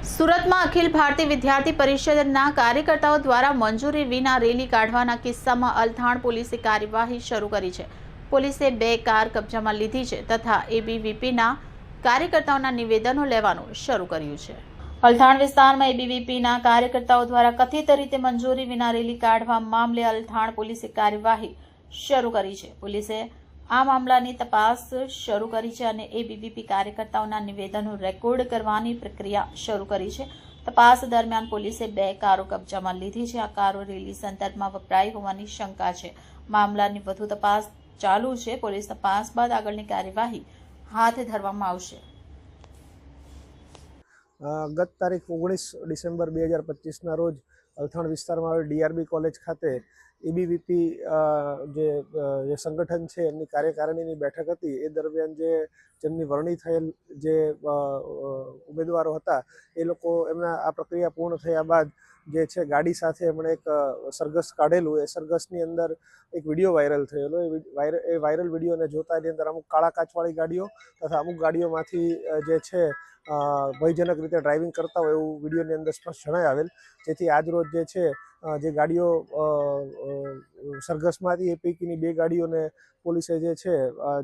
સુરતમાં અખિલ ભારતીય વિદ્યાર્થી પરિષદના કાર્યકર્તાઓ દ્વારા મંજૂરી વિના રેલી કાઢવાના કિસ્સામાં અલથાણ પોલીસે કાર્યવાહી શરૂ કરી છે। પોલીસે 2 કાર કબજામાં લીધી છે તથા એબીવીપીના કાર્યકર્તાઓના નિવેદનો લેવાનું શરૂ કર્યું છે। અલથાણ વિસ્તારમાં એબીવીપીના કાર્યકર્તાઓ દ્વારા કથિત રીતે મંજૂરી વિના રેલી કાઢવા મામલે અલથાણ પોલીસે કાર્યવાહી શરૂ કરી છે। પોલીસે આ મામલાની તપાસ શરૂ કરી છે અને એબીવીપી કાર્યકર્તાઓના નિવેદનો રેકોર્ડ કરવાની પ્રક્રિયા શરૂ કરી છે। તપાસ દરમિયાન પોલીસે 2 કારો કબજામાં લીધી છે। આ કારો રેલી સંદર્ભમાં વપરાઈ હોવાની શંકા છે। મામલાની વધુ તપાસ ચાલુ છે। પોલીસ તપાસ બાદ આગળની કાર્યવાહી હાથ ધરવામાં આવશે। ગત તારીખ 19 ડિસેમ્બર 2025ના રોજ અલથાણ વિસ્તારમાં આવેલ ડીઆરબી કોલેજ ખાતે એબીવીપી જે સંગઠન છે એમની કાર્યકારિણીની બેઠક હતી। એ દરમિયાન જેમની વરણી થયેલ જે ઉમેદવારો હતા એ લોકો એમના આ પ્રક્રિયા પૂર્ણ થયા બાદ જે છે ગાડી સાથે એમણે એક સરઘસ કાઢેલું। એ સરઘસની અંદર એક વિડીયો વાયરલ થયેલો। એ વાયરલ વિડીયોને જોતા એની અંદર અમુક કાળા કાચવાળી ગાડીઓ તથા અમુક ગાડીઓમાંથી જે છે ભયજનક રીતે ડ્રાઇવિંગ કરતા હોય એવું વિડીયોની અંદર સ્પષ્ટ જણાઈ આવેલ। જેથી આજરોજ જે છે જે ગાડીઓ સરઘસમાં હતી એ પૈકીની 2 ગાડીઓને પોલીસે જે છે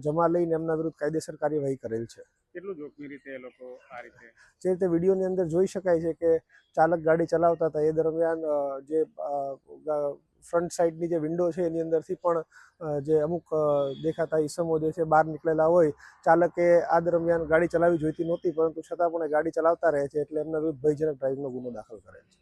જમા લઈને એમના વિરુદ્ધ કાયદેસર કાર્યવાહી કરેલ છે। કેટલું જોખમી રીતે એ લોકો આ રીતે જે રીતે વિડીયોની અંદર જોઈ શકાય છે કે ચાલક ગાડી ચલાવતા હતા એ દરમિયાન જે ફ્રન્ટ સાઈડની જે વિન્ડો છે એની અંદરથી પણ જે અમુક દેખાતા ઈસમો જે છે બહાર નીકળેલા હોય। ચાલકે આ દરમિયાન ગાડી ચલાવવી જોઈતી નહોતી પરંતુ છતાં પણ ગાડી ચલાવતા રહે છે એટલે એમના વિરુદ્ધ ભયજનક ડ્રાઇવિંગનો ગુનો દાખલ કરેલ છે।